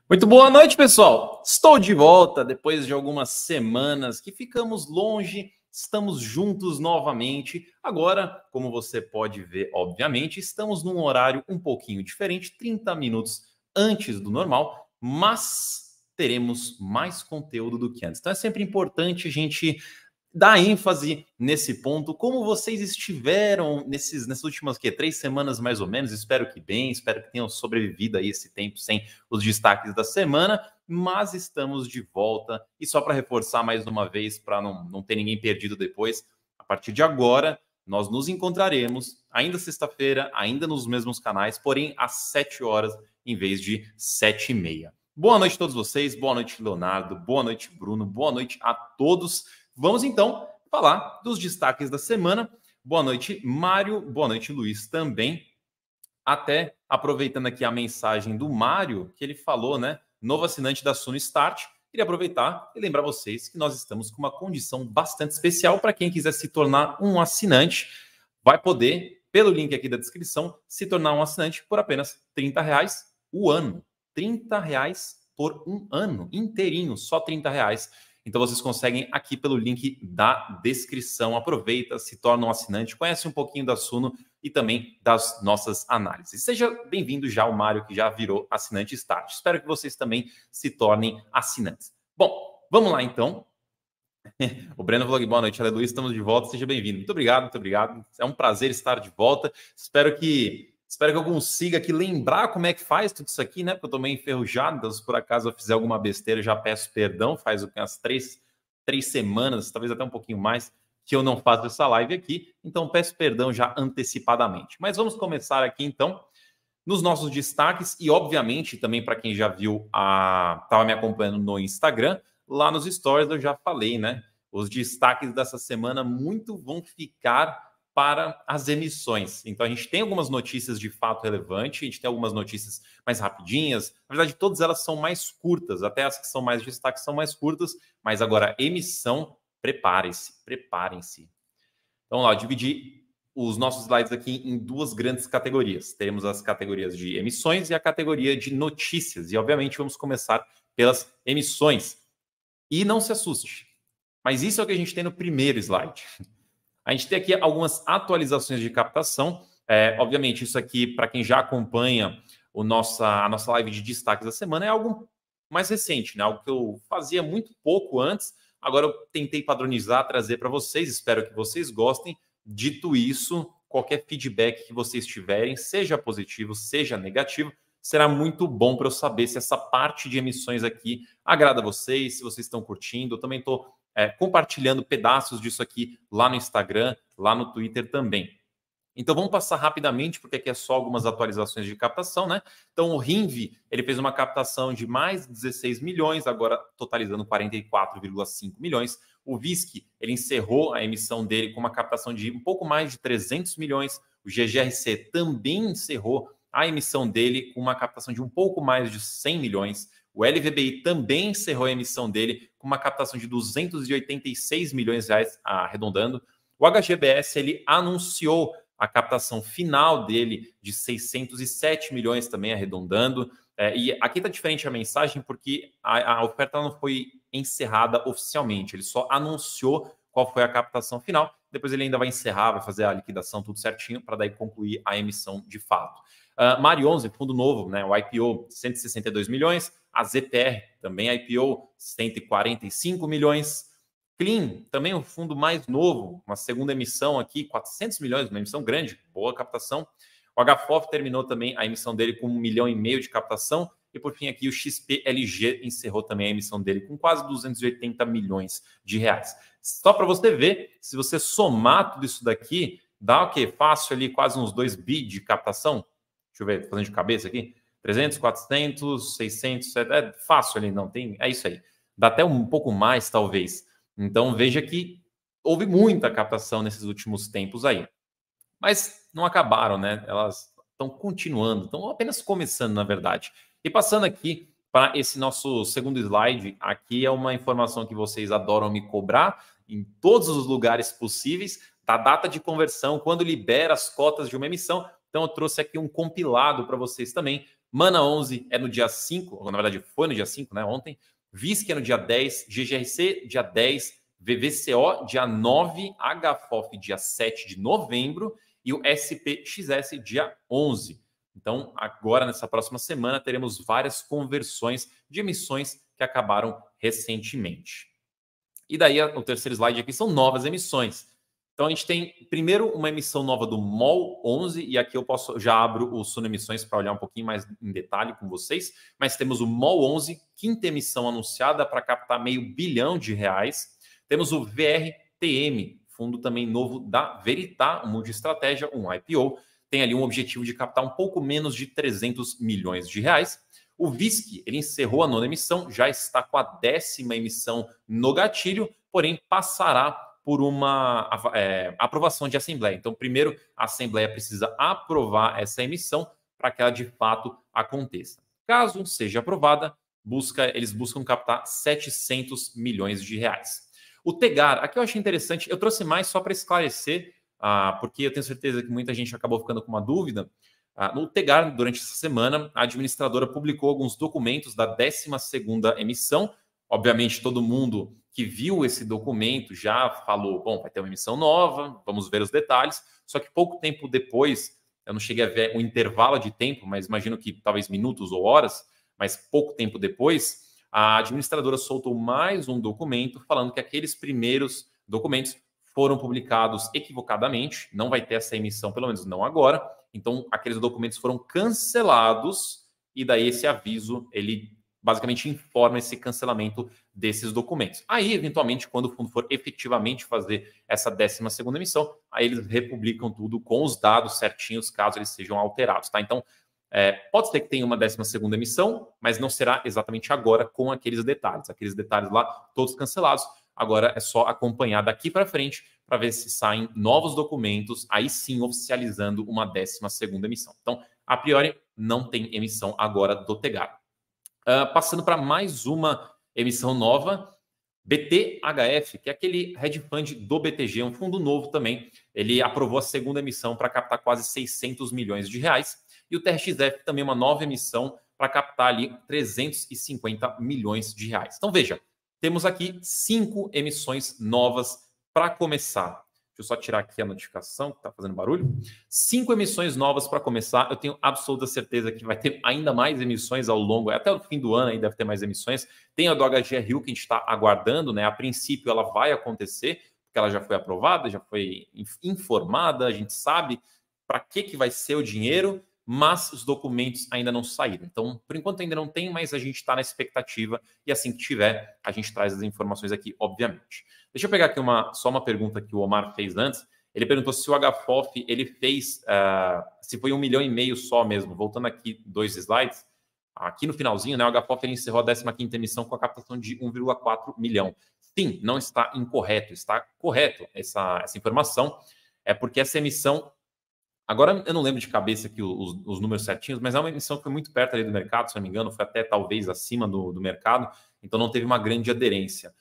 Muito boa noite, pessoal. Estou de volta depois de algumas semanas que ficamos longe, estamos juntos novamente. Agora, como você pode ver, obviamente, estamos num horário um pouquinho diferente, 30 minutos antes do normal, mas teremos mais conteúdo do que antes. Então é sempre importante a gente dar ênfase nesse ponto. Como vocês estiveram nessas últimas 3 semanas mais ou menos? Espero que bem, espero que tenham sobrevivido aí esse tempo sem os destaques da semana, mas estamos de volta. E só para reforçar mais uma vez, para não ter ninguém perdido depois, a partir de agora nós nos encontraremos ainda sexta-feira, ainda nos mesmos canais, porém às 7 horas em vez de 7h30. Boa noite a todos vocês, boa noite Leonardo, boa noite Bruno, boa noite a todos. Vamos então falar dos destaques da semana. Boa noite, Mário. Boa noite, Luiz, também. Até aproveitando aqui a mensagem do Mário, que ele falou, né? Novo assinante da Suno Start. Queria aproveitar e lembrar vocês que nós estamos com uma condição bastante especial para quem quiser se tornar um assinante. Vai poder, pelo link aqui da descrição, se tornar um assinante por apenas R$30 o ano. R$30 por um ano inteirinho, só R$30. Então vocês conseguem aqui pelo link da descrição. Aproveita, se torna um assinante, conhece um pouquinho da Suno e também das nossas análises. Seja bem-vindo já o Mário, que já virou assinante Start. Espero que vocês também se tornem assinantes. Bom, vamos lá então. O Breno falou que boa noite, aleluia, estamos de volta, seja bem-vindo. Muito obrigado, muito obrigado. É um prazer estar de volta. Espero que eu consiga aqui lembrar como é que faz tudo isso aqui, né? Porque eu tô meio enferrujado, então se por acaso eu fizer alguma besteira, eu já peço perdão. Faz umas três semanas, talvez até um pouquinho mais, que eu não faço essa live aqui. Então peço perdão já antecipadamente. Mas vamos começar aqui então nos nossos destaques e, obviamente, também para quem já viu, estava me acompanhando no Instagram, lá nos stories eu já falei, né? Os destaques dessa semana muito vão ficar para as emissões. Então, a gente tem algumas notícias de fato relevante, a gente tem algumas notícias mais rapidinhas. Na verdade, todas elas são mais curtas, até as que são mais destaques são mais curtas, mas agora, emissão, preparem-se. Então, lá, eu dividi os nossos slides aqui em duas grandes categorias. Teremos as categorias de emissões e a categoria de notícias. E, obviamente, vamos começar pelas emissões. E não se assuste, mas isso é o que a gente tem no primeiro slide. A gente tem aqui algumas atualizações de captação. Obviamente, isso aqui, para quem já acompanha a nossa live de destaques da semana, é algo mais recente, né? Algo que eu fazia muito pouco antes. Agora eu tentei padronizar, trazer para vocês. Espero que vocês gostem. Dito isso, qualquer feedback que vocês tiverem, seja positivo, seja negativo, será muito bom para eu saber se essa parte de emissões aqui agrada a vocês, se vocês estão curtindo. Eu também estou compartilhando pedaços disso aqui lá no Instagram, lá no Twitter também. Então vamos passar rapidamente, porque aqui é só algumas atualizações de captação, né? Então o RINV, ele fez uma captação de mais de 16 milhões, agora totalizando 44,5 milhões. O VISC, ele encerrou a emissão dele com uma captação de um pouco mais de 300 milhões. O GGRC também encerrou a emissão dele com uma captação de um pouco mais de 100 milhões. O LVBI também encerrou a emissão dele com uma captação de 286 milhões de reais, arredondando. O HGBS, ele anunciou a captação final dele de 607 milhões também, arredondando. E aqui está diferente a mensagem porque a oferta não foi encerrada oficialmente. Ele só anunciou qual foi a captação final. Depois ele ainda vai encerrar, vai fazer a liquidação, tudo certinho, para daí concluir a emissão de fato. Mari 11, fundo novo, né? O IPO, 162 milhões. A ZPR, também IPO, 145 milhões. Clean, também um fundo mais novo, uma segunda emissão aqui, 400 milhões, uma emissão grande, boa captação. O HFOF terminou também a emissão dele com 1,5 milhão de captação. E, por fim, aqui o XPLG encerrou também a emissão dele com quase 280 milhões de reais. Só para você ver, se você somar tudo isso daqui, dá o quê? Fácil ali, quase uns 2 bi de captação. Deixa eu ver, tô fazendo de cabeça aqui. 300, 400, 600, é fácil ali, não tem? É isso aí. Dá até um pouco mais, talvez. Então, veja que houve muita captação nesses últimos tempos aí. Mas não acabaram, né? Elas estão continuando, estão apenas começando, na verdade. E passando aqui para esse nosso segundo slide, aqui é uma informação que vocês adoram me cobrar em todos os lugares possíveis, da data de conversão, quando libera as cotas de uma emissão. Então, eu trouxe aqui um compilado para vocês também, Mana 11 é no dia 5, ou na verdade foi no dia 5, né, ontem. VISC é no dia 10, GGRC dia 10, VVCO dia 9, HFOF dia 7 de novembro e o SPXS dia 11. Então, agora, nessa próxima semana, teremos várias conversões de emissões que acabaram recentemente. E daí, o terceiro slide aqui são novas emissões. Então, a gente tem, primeiro, uma emissão nova do MOL 11, e aqui eu já abro o Suno Emissões para olhar um pouquinho mais em detalhe com vocês, mas temos o MOL 11, quinta emissão anunciada para captar R$500 bilhão. Temos o VRTM, fundo também novo da Veritá, um multi-estratégia, um IPO, tem ali um objetivo de captar um pouco menos de R$300 milhões. O VISC, ele encerrou a 9ª emissão, já está com a 10ª emissão no gatilho, porém passará por uma aprovação de assembleia. Então, primeiro, a assembleia precisa aprovar essa emissão para que ela de fato aconteça. Caso seja aprovada, eles buscam captar R$700 milhões. O Tegar, aqui eu achei interessante, eu trouxe mais só para esclarecer, porque eu tenho certeza que muita gente acabou ficando com uma dúvida. No Tegar, durante essa semana, a administradora publicou alguns documentos da 12ª emissão. Obviamente, todo mundo que viu esse documento já falou, bom, vai ter uma emissão nova, vamos ver os detalhes. Só que pouco tempo depois, eu não cheguei a ver o intervalo de tempo, mas imagino que talvez minutos ou horas, mas pouco tempo depois, a administradora soltou mais um documento falando que aqueles primeiros documentos foram publicados equivocadamente, não vai ter essa emissão, pelo menos não agora. Então, aqueles documentos foram cancelados e daí esse aviso, ele basicamente informa esse cancelamento desses documentos. Aí, eventualmente, quando o fundo for efetivamente fazer essa 12ª emissão, aí eles republicam tudo com os dados certinhos, caso eles sejam alterados, tá? Então, pode ser que tenha uma 12ª emissão, mas não será exatamente agora com aqueles detalhes lá, todos cancelados. Agora é só acompanhar daqui para frente para ver se saem novos documentos, aí sim oficializando uma 12ª emissão. Então, a priori, não tem emissão agora do Tegar. Passando para mais uma emissão nova, BTHF, que é aquele hedge fund do BTG, um fundo novo também. Ele aprovou a 2ª emissão para captar quase R$600 milhões. E o TRXF também uma nova emissão para captar ali R$350 milhões. Então, veja, temos aqui 5 emissões novas para começar. Deixa eu só tirar aqui a notificação, que está fazendo barulho. 5 emissões novas para começar. Eu tenho absoluta certeza que vai ter ainda mais emissões ao longo, até o fim do ano aí deve ter mais emissões. Tem a do HGRU que a gente está aguardando, né? A princípio ela vai acontecer, porque ela já foi aprovada, já foi informada, a gente sabe para que vai ser o dinheiro, mas os documentos ainda não saíram. Então, por enquanto ainda não tem, mas a gente está na expectativa e assim que tiver, a gente traz as informações aqui, obviamente. Deixa eu pegar aqui só uma pergunta que o Omar fez antes. Ele perguntou se o HFOF ele fez, se foi 1,5 milhão só mesmo. Voltando aqui 2 slides, aqui no finalzinho, né, o HFOF ele encerrou a 15ª emissão com a captação de 1,4 milhão. Sim, não está incorreto, está correto essa informação. É porque essa emissão, agora eu não lembro de cabeça aqui os números certinhos, mas é uma emissão que foi muito perto ali do mercado, se não me engano, foi até talvez acima do mercado, então não teve uma grande aderência.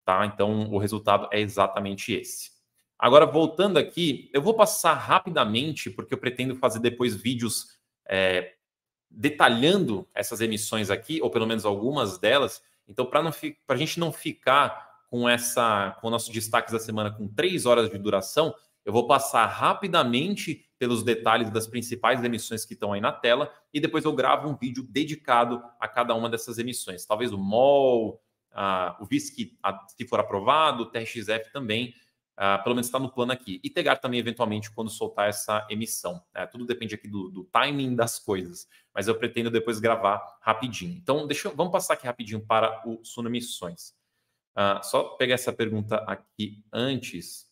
Tá? Então, o resultado é exatamente esse. Agora, voltando aqui, eu vou passar rapidamente, porque eu pretendo fazer depois vídeos detalhando essas emissões aqui, ou pelo menos algumas delas. Então, para a gente não ficar com o nosso destaque da semana com 3 horas de duração, eu vou passar rapidamente pelos detalhes das principais emissões que estão aí na tela, e depois eu gravo um vídeo dedicado a cada uma dessas emissões. Talvez o MOL, o VISC, se for aprovado, o TRXF também, pelo menos está no plano aqui. E Tegar também, eventualmente, quando soltar essa emissão. Tudo depende aqui do timing das coisas, mas eu pretendo depois gravar rapidinho. Então, vamos passar aqui rapidinho para o Suno Emissões. Só pegar essa pergunta aqui antes.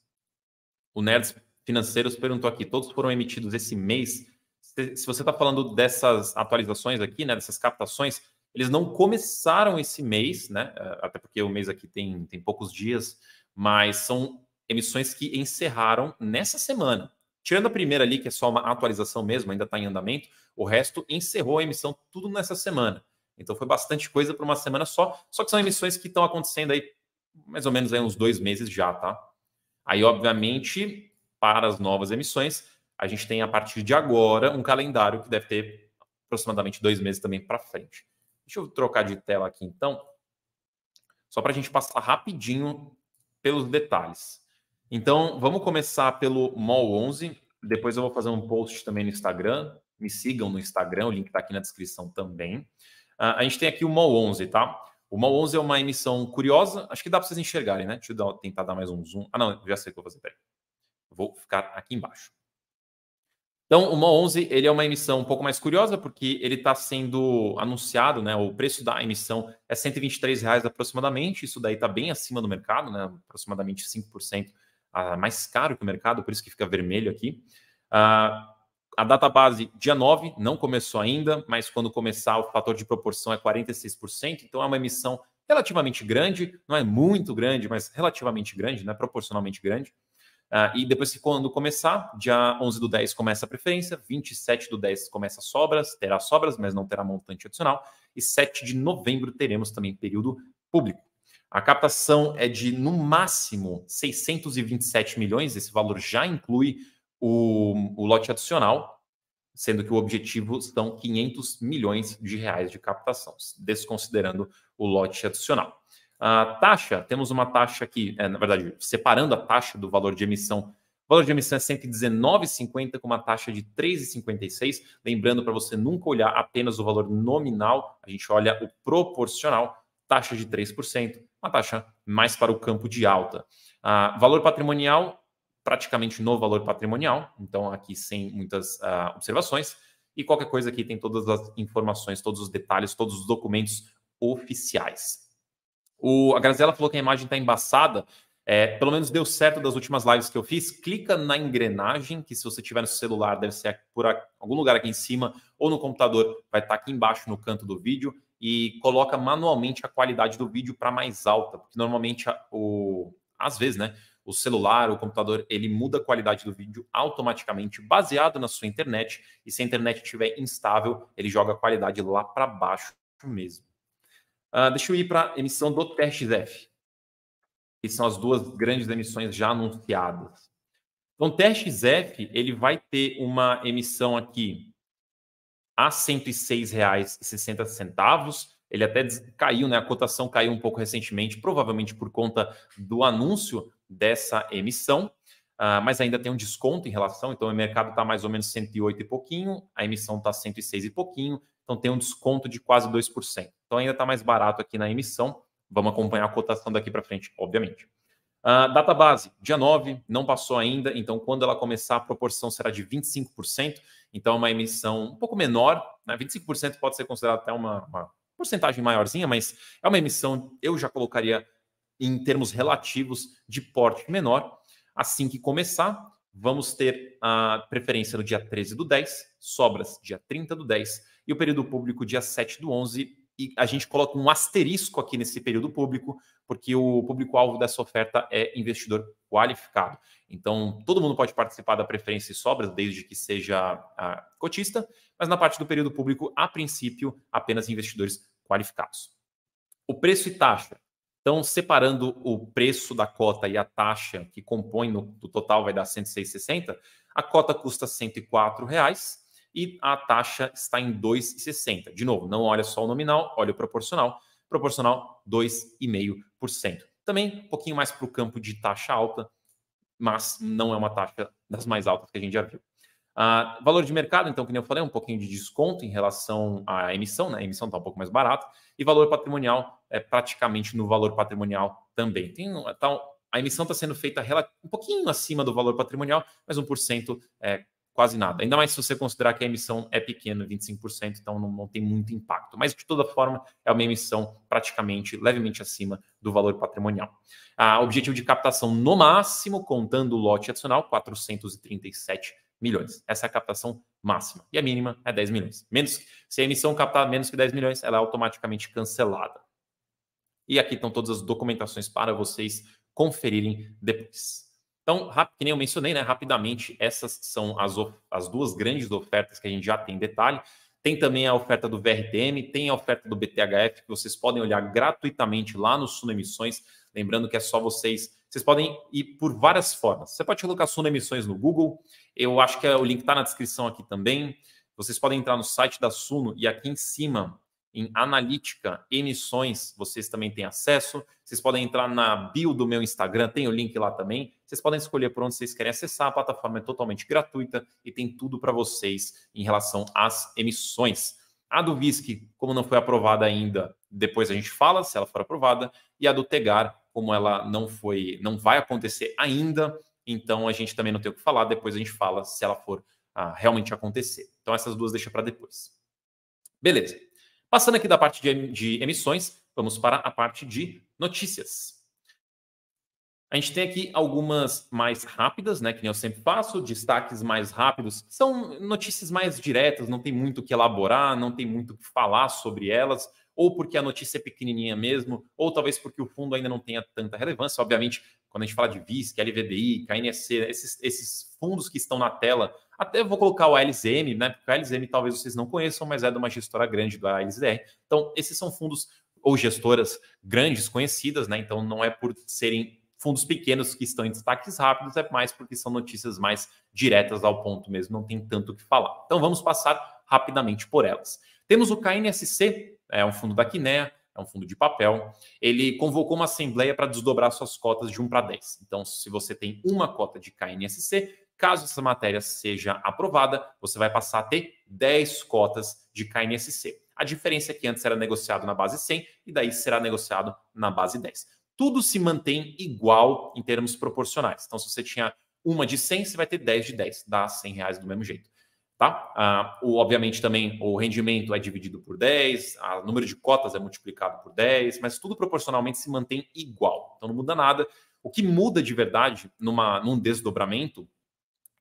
O Nerds Financeiros perguntou aqui, todos foram emitidos esse mês? Se você está falando dessas atualizações aqui, né, dessas captações, eles não começaram esse mês, né? Até porque o mês aqui tem poucos dias, mas são emissões que encerraram nessa semana. Tirando a primeira ali, que é só uma atualização mesmo, ainda está em andamento, o resto encerrou a emissão tudo nessa semana. Então foi bastante coisa para uma semana só que são emissões que estão acontecendo aí mais ou menos aí uns 2 meses já, tá? Aí, obviamente, para as novas emissões, a gente tem a partir de agora um calendário que deve ter aproximadamente 2 meses também para frente. Deixa eu trocar de tela aqui, então, só para a gente passar rapidinho pelos detalhes. Então, vamos começar pelo MOL 11. Depois eu vou fazer um post também no Instagram. Me sigam no Instagram, o link está aqui na descrição também. A gente tem aqui o MOL 11, tá? O MOL 11 é uma emissão curiosa. Acho que dá para vocês enxergarem, né? Deixa eu tentar dar mais um zoom. Ah, não, já sei o que eu vou fazer. Peraí. Vou ficar aqui embaixo. Então, o MOL 11 ele é uma emissão um pouco mais curiosa, porque ele está sendo anunciado, né? O preço da emissão é R$ 123 aproximadamente. Isso daí está bem acima do mercado, né? Aproximadamente 5% mais caro que o mercado, por isso que fica vermelho aqui. A data base, dia 9, não começou ainda, mas quando começar, o fator de proporção é 46%. Então, é uma emissão relativamente grande, não é muito grande, mas relativamente grande, né? Proporcionalmente grande. E depois que quando começar, dia 11/10 começa a preferência, 27/10 começa sobras, terá sobras, mas não terá montante adicional, e 7 de novembro teremos também período público. A captação é de, no máximo, 627 milhões, esse valor já inclui o lote adicional, sendo que o objetivo são 500 milhões de reais de captação, desconsiderando o lote adicional. A taxa, temos uma taxa aqui, na verdade, separando a taxa do valor de emissão. O valor de emissão é R$ 119,50 com uma taxa de R$ 3,56. Lembrando para você nunca olhar apenas o valor nominal, a gente olha o proporcional, taxa de 3%, uma taxa mais para o campo de alta. Valor patrimonial, praticamente no valor patrimonial, então aqui sem muitas observações. E qualquer coisa aqui tem todas as informações, todos os detalhes, todos os documentos oficiais. A Graziela falou que a imagem está embaçada. Pelo menos deu certo das últimas lives que eu fiz. Clica na engrenagem, que se você tiver no celular, deve ser por algum lugar aqui em cima, ou no computador, vai estar aqui embaixo no canto do vídeo, e coloca manualmente a qualidade do vídeo para mais alta, porque normalmente, às vezes, né, o celular, o computador, ele muda a qualidade do vídeo automaticamente, baseado na sua internet, e se a internet estiver instável, ele joga a qualidade lá para baixo mesmo. Deixa eu ir para a emissão do TRXF, que são as duas grandes emissões já anunciadas. Então, o TRXF ele vai ter uma emissão aqui a R$ 106,60. Ele até caiu, né? A cotação caiu um pouco recentemente, provavelmente por conta do anúncio dessa emissão, mas ainda tem um desconto em relação. Então, o mercado está mais ou menos 108 e pouquinho, a emissão está 106 e pouquinho. Então, tem um desconto de quase 2%. Então, ainda está mais barato aqui na emissão. Vamos acompanhar a cotação daqui para frente, obviamente. Data base, dia 9, não passou ainda. Então, quando ela começar, a proporção será de 25%. Então, é uma emissão um pouco menor. Né? 25% pode ser considerado até uma porcentagem maiorzinha, mas é uma emissão, eu já colocaria em termos relativos de porte menor. Assim que começar, vamos ter a preferência no dia 13/10, sobras dia 30/10 e o período público dia 7/11. E a gente coloca um asterisco aqui nesse período público, porque o público-alvo dessa oferta é investidor qualificado. Então, todo mundo pode participar da preferência e sobras, desde que seja cotista, mas na parte do período público, a princípio, apenas investidores qualificados. O preço e taxa. Então, separando o preço da cota e a taxa que compõe no total vai dar R$ 106,60, a cota custa R$ 104 e a taxa está em 2,60. De novo, não olha só o nominal, olha o proporcional. Proporcional, 2,5%. Também um pouquinho mais para o campo de taxa alta, mas não é uma taxa das mais altas que a gente já viu. Valor de mercado, então, que nem eu falei, um pouquinho de desconto em relação à emissão, né? A emissão está um pouco mais barata. E valor patrimonial é praticamente no valor patrimonial também. A emissão está sendo feita um pouquinho acima do valor patrimonial, mas 1% é quase nada. Ainda mais se você considerar que a emissão é pequena, 25%, então não tem muito impacto. Mas, de toda forma, é uma emissão praticamente, levemente acima do valor patrimonial. Objetivo de captação, no máximo, contando o lote adicional, 437 milhões. Essa é a captação máxima. E a mínima é 10 milhões. Se a emissão captar menos que 10 milhões, ela é automaticamente cancelada. E aqui estão todas as documentações para vocês conferirem depois. Então, que nem eu mencionei, né, rapidamente, essas são as duas grandes ofertas que a gente já tem em detalhe. Tem também a oferta do VRTM, tem a oferta do BTHF, que vocês podem olhar gratuitamente lá no Suno Emissões. Lembrando que é só vocês podem ir por várias formas. Você pode colocar Suno Emissões no Google. Eu acho que o link está na descrição aqui também. vocês podem entrar no site da Suno e aqui em cima, em Analítica, Emissões, vocês também têm acesso. Vocês podem entrar na bio do meu Instagram, tem o link lá também. Vocês podem escolher por onde vocês querem acessar. A plataforma é totalmente gratuita e tem tudo para vocês em relação às emissões. A do VISC, como não foi aprovada ainda, depois a gente fala se ela for aprovada. E a do Tegar, como ela não vai acontecer ainda, então a gente também não tem o que falar. Depois a gente fala se ela for realmente acontecer. Então essas duas deixa para depois. Beleza. Passando aqui da parte de emissões, vamos para a parte de notícias. A gente tem aqui algumas mais rápidas, né, que nem eu sempre faço, destaques mais rápidos. São notícias mais diretas, não tem muito o que elaborar, não tem muito o que falar sobre elas, ou porque a notícia é pequenininha mesmo, ou talvez porque o fundo ainda não tenha tanta relevância. Obviamente, quando a gente fala de VISC, LVBI, KNSC, esses fundos que estão na tela, até vou colocar o ALZM, né, porque o ALZM talvez vocês não conheçam, mas é de uma gestora grande da ALZR. Então, esses são fundos ou gestoras grandes, conhecidas, né, então não é por serem fundos pequenos que estão em destaques rápidos, é mais porque são notícias mais diretas ao ponto mesmo, não tem tanto o que falar. Então vamos passar rapidamente por elas. Temos o KNSC, é um fundo da Kinea, é um fundo de papel. Ele convocou uma assembleia para desdobrar suas cotas de 1 para 10. Então, se você tem uma cota de KNSC, caso essa matéria seja aprovada, você vai passar a ter 10 cotas de KNSC. A diferença é que antes era negociado na base 100 e daí será negociado na base 10. Tudo se mantém igual em termos proporcionais. Então, se você tinha uma de 100, você vai ter 10 de 10. Dá R$100 do mesmo jeito. Tá? Obviamente, também o rendimento é dividido por 10, o número de cotas é multiplicado por 10, mas tudo proporcionalmente se mantém igual. Então, não muda nada. O que muda de verdade num desdobramento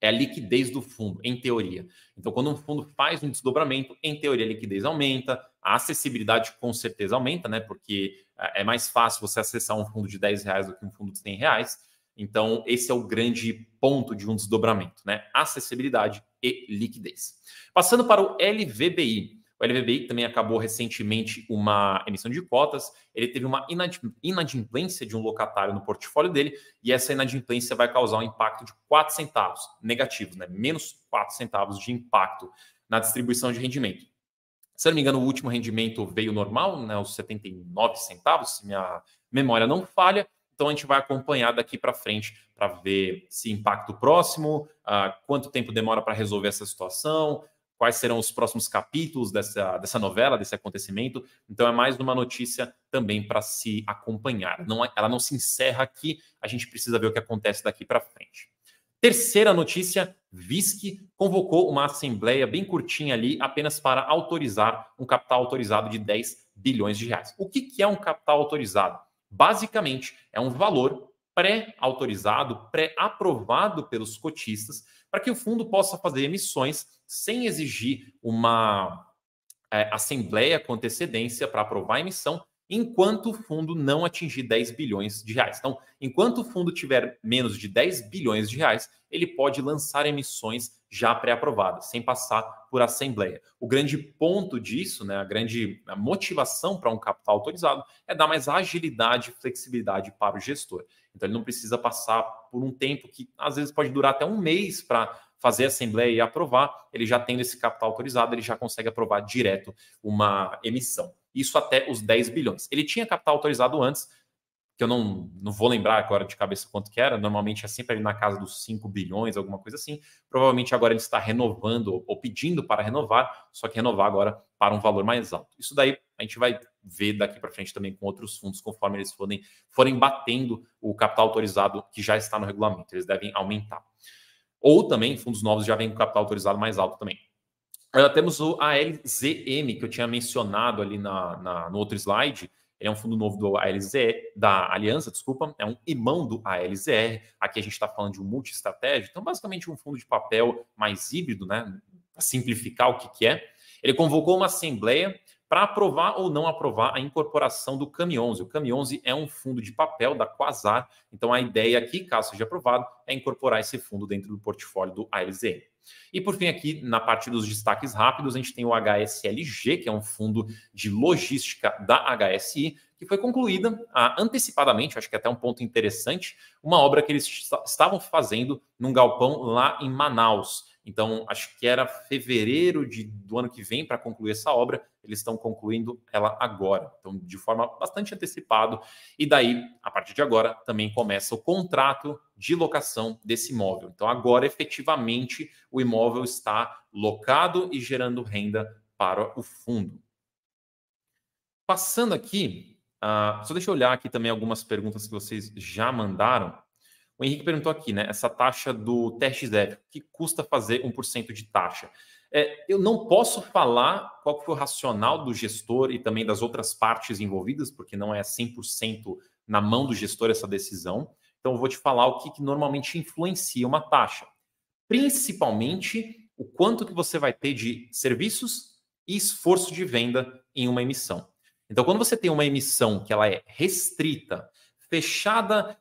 é a liquidez do fundo, em teoria. Então, quando um fundo faz um desdobramento, em teoria a liquidez aumenta, a acessibilidade com certeza aumenta, né? Porque é mais fácil você acessar um fundo de R$10 do que um fundo de R$100. Então, esse é o grande ponto de um desdobramento, né? Acessibilidade e liquidez. Passando para o LVBI. O LVBI também acabou recentemente uma emissão de cotas. Ele teve uma inadimplência de um locatário no portfólio dele e essa inadimplência vai causar um impacto de 4 centavos negativos, né? Menos 4 centavos de impacto na distribuição de rendimento. Se eu não me engano, o último rendimento veio normal, né? Os 79 centavos, se minha memória não falha. Então a gente vai acompanhar daqui para frente para ver se impacto próximo, quanto tempo demora para resolver essa situação, quais serão os próximos capítulos dessa novela, desse acontecimento. Então é mais uma notícia também para se acompanhar. Ela não se encerra aqui, a gente precisa ver o que acontece daqui para frente. Terceira notícia, VISC convocou uma assembleia bem curtinha ali, apenas para autorizar um capital autorizado de R$10 bilhões. O que é um capital autorizado? Basicamente, é um valor pré-autorizado, pré-aprovado pelos cotistas, para que o fundo possa fazer emissões sem exigir uma assembleia com antecedência para aprovar a emissão, enquanto o fundo não atingir R$10 bilhões. Então, enquanto o fundo tiver menos de R$10 bilhões, ele pode lançar emissões já pré-aprovadas, sem passar por assembleia. O grande ponto disso, né, a motivação para um capital autorizado é dar mais agilidade e flexibilidade para o gestor. Então, ele não precisa passar por um tempo que, às vezes, pode durar até um mês para fazer a assembleia e aprovar. Ele já tendo esse capital autorizado, ele já consegue aprovar direto uma emissão. Isso até os 10 bilhões. Ele tinha capital autorizado antes, que eu não vou lembrar agora de cabeça quanto que era, normalmente é sempre ali na casa dos 5 bilhões, alguma coisa assim. Provavelmente agora ele está renovando ou pedindo para renovar, só que renovar agora para um valor mais alto. Isso daí a gente vai ver daqui para frente também com outros fundos, conforme eles forem batendo o capital autorizado que já está no regulamento. Eles devem aumentar. Ou também, fundos novos já vêm com capital autorizado mais alto também. Temos o ALZM, que eu tinha mencionado ali no outro slide. Ele é um fundo novo da Aliança, desculpa. É um irmão do ALZR. Aqui a gente está falando de um multi-estratégia. Então, basicamente, um fundo de papel mais híbrido, né? Para simplificar o que é. Ele convocou uma assembleia para aprovar ou não aprovar a incorporação do CAMI11. O CAMI11 é um fundo de papel da Quasar. Então, a ideia aqui, caso seja aprovado, é incorporar esse fundo dentro do portfólio do ALZM. E, por fim, aqui, na parte dos destaques rápidos, a gente tem o HSLG, que é um fundo de logística da HSI, que foi concluída antecipadamente, acho que é até um ponto interessante, uma obra que eles estavam fazendo num galpão lá em Manaus. Então, acho que era fevereiro do ano que vem para concluir essa obra, eles estão concluindo ela agora, então de forma bastante antecipada, e daí, a partir de agora, também começa o contrato de locação desse imóvel. Então, agora, efetivamente, o imóvel está locado e gerando renda para o fundo. Passando aqui, só deixa eu olhar aqui também algumas perguntas que vocês já mandaram. O Henrique perguntou aqui, né? Essa taxa do TRXF, que custa fazer 1% de taxa. Eu não posso falar qual foi o racional do gestor e também das outras partes envolvidas, porque não é 100% na mão do gestor essa decisão. Então, eu vou te falar o que normalmente influencia uma taxa. Principalmente, o quanto que você vai ter de serviços e esforço de venda em uma emissão. Então, quando você tem uma emissão que ela é restrita, fechada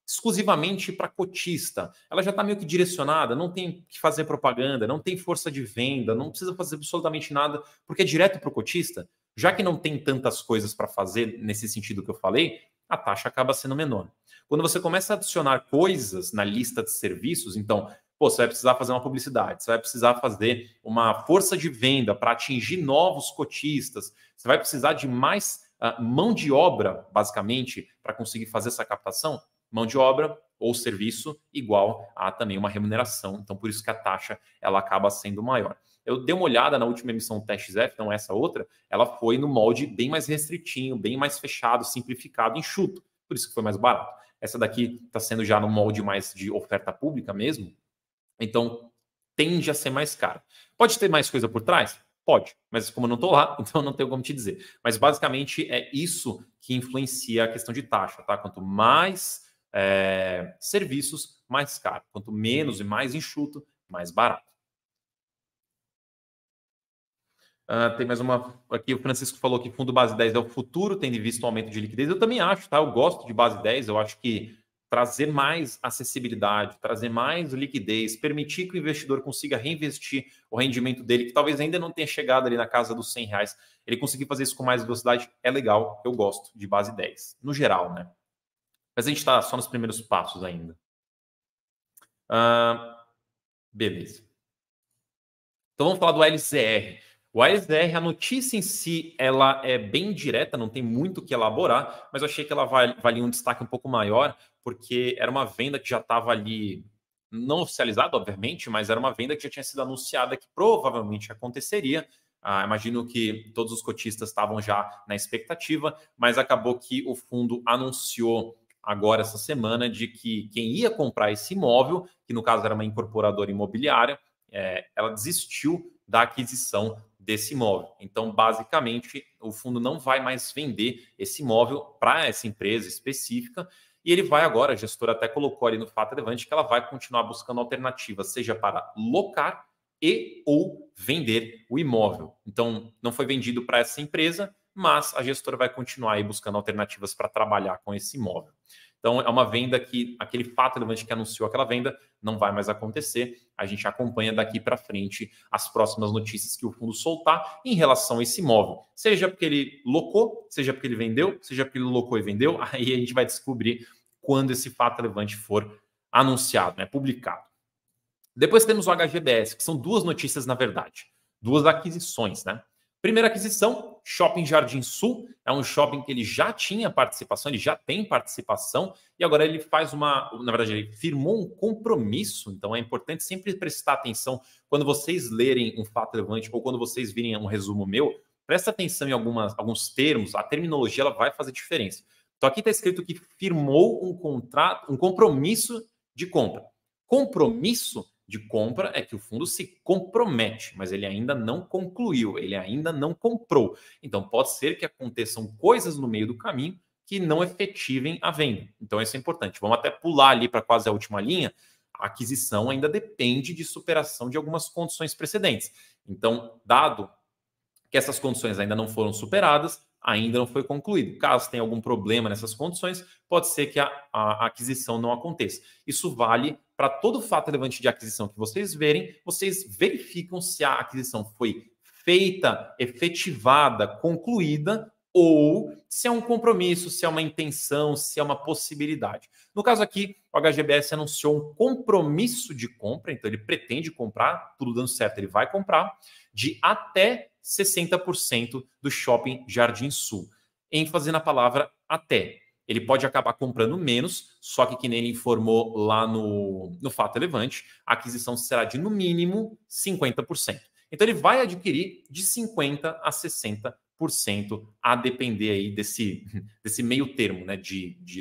exclusivamente para cotista, ela já está meio que direcionada, não tem que fazer propaganda, não tem força de venda, não precisa fazer absolutamente nada, porque é direto para o cotista. Já que não tem tantas coisas para fazer nesse sentido que eu falei, a taxa acaba sendo menor. Quando você começa a adicionar coisas na lista de serviços, então, você vai precisar fazer uma publicidade, você vai precisar fazer uma força de venda para atingir novos cotistas, você vai precisar de mais mão de obra, basicamente, para conseguir fazer essa captação. Mão de obra ou serviço igual a também uma remuneração. Então, por isso que a taxa ela acaba sendo maior. Eu dei uma olhada na última emissão do TXF, então essa outra, ela foi no molde bem mais restritinho, bem mais fechado, simplificado, enxuto. Por isso que foi mais barato. Essa daqui está sendo já no molde mais de oferta pública mesmo. Então, tende a ser mais caro. Pode ter mais coisa por trás? Pode, mas como eu não estou lá, então não tenho como te dizer. Mas basicamente é isso que influencia a questão de taxa, tá? Quanto mais serviços, mais caro. Quanto menos e mais enxuto, mais barato. Tem mais uma aqui, o Francisco falou que fundo base 10 é o futuro, tendo visto o aumento de liquidez. Eu também acho, tá? Eu gosto de base 10, eu acho que trazer mais acessibilidade, trazer mais liquidez, permitir que o investidor consiga reinvestir o rendimento dele, que talvez ainda não tenha chegado ali na casa dos R$100, ele conseguir fazer isso com mais velocidade, é legal. Eu gosto de base 10, no geral, né? Mas a gente está só nos primeiros passos ainda. Beleza. Então vamos falar do LZR. O LZR, a notícia em si, ela é bem direta, não tem muito o que elaborar, mas eu achei que ela valia um destaque um pouco maior, porque era uma venda que já estava ali, não oficializada, obviamente, mas era uma venda que já tinha sido anunciada que provavelmente aconteceria. Imagino que todos os cotistas estavam já na expectativa, mas acabou que o fundo anunciou agora essa semana de que quem ia comprar esse imóvel, que no caso era uma incorporadora imobiliária, ela desistiu da aquisição desse imóvel. Então, basicamente, o fundo não vai mais vender esse imóvel para essa empresa específica e ele vai agora, a gestora até colocou ali no fato relevante que ela vai continuar buscando alternativas, seja para locar e ou vender o imóvel. Então, não foi vendido para essa empresa, mas a gestora vai continuar aí buscando alternativas para trabalhar com esse imóvel. Então, é uma venda que, aquele fato relevante que anunciou aquela venda, não vai mais acontecer. A gente acompanha daqui para frente as próximas notícias que o fundo soltar em relação a esse imóvel. Seja porque ele locou, seja porque ele vendeu, seja porque ele locou e vendeu, aí a gente vai descobrir quando esse fato relevante for anunciado, né, publicado. Depois temos o HGBS, que são duas notícias, na verdade. Duas aquisições, né? Primeira aquisição, Shopping Jardim Sul. É um shopping que ele já tinha participação, ele já tem participação, e agora ele faz na verdade, ele firmou um compromisso. Então é importante sempre prestar atenção quando vocês lerem um fato relevante ou quando vocês virem um resumo meu, presta atenção em alguns termos, a terminologia ela vai fazer diferença. Então aqui está escrito que firmou um compromisso de compra. Compromisso de compra é que o fundo se compromete, mas ele ainda não concluiu, ele ainda não comprou. Então, pode ser que aconteçam coisas no meio do caminho que não efetivem a venda. Então, isso é importante. Vamos até pular ali para quase a última linha. A aquisição ainda depende de superação de algumas condições precedentes. Então, dado que essas condições ainda não foram superadas, ainda não foi concluído. Caso tenha algum problema nessas condições, pode ser que a aquisição não aconteça. Isso vale para todo fato relevante de aquisição que vocês verem, vocês verificam se a aquisição foi feita, efetivada, concluída ou se é um compromisso, se é uma intenção, se é uma possibilidade. No caso aqui, o HGBS anunciou um compromisso de compra, então ele pretende comprar, tudo dando certo, ele vai comprar, de até 60% do Shopping Jardim Sul. ênfase na palavra até. Ele pode acabar comprando menos, só que nem ele informou lá no Fato Relevante, a aquisição será de, no mínimo, 50%. Então, ele vai adquirir de 50% a 60%, a depender aí desse meio termo, né,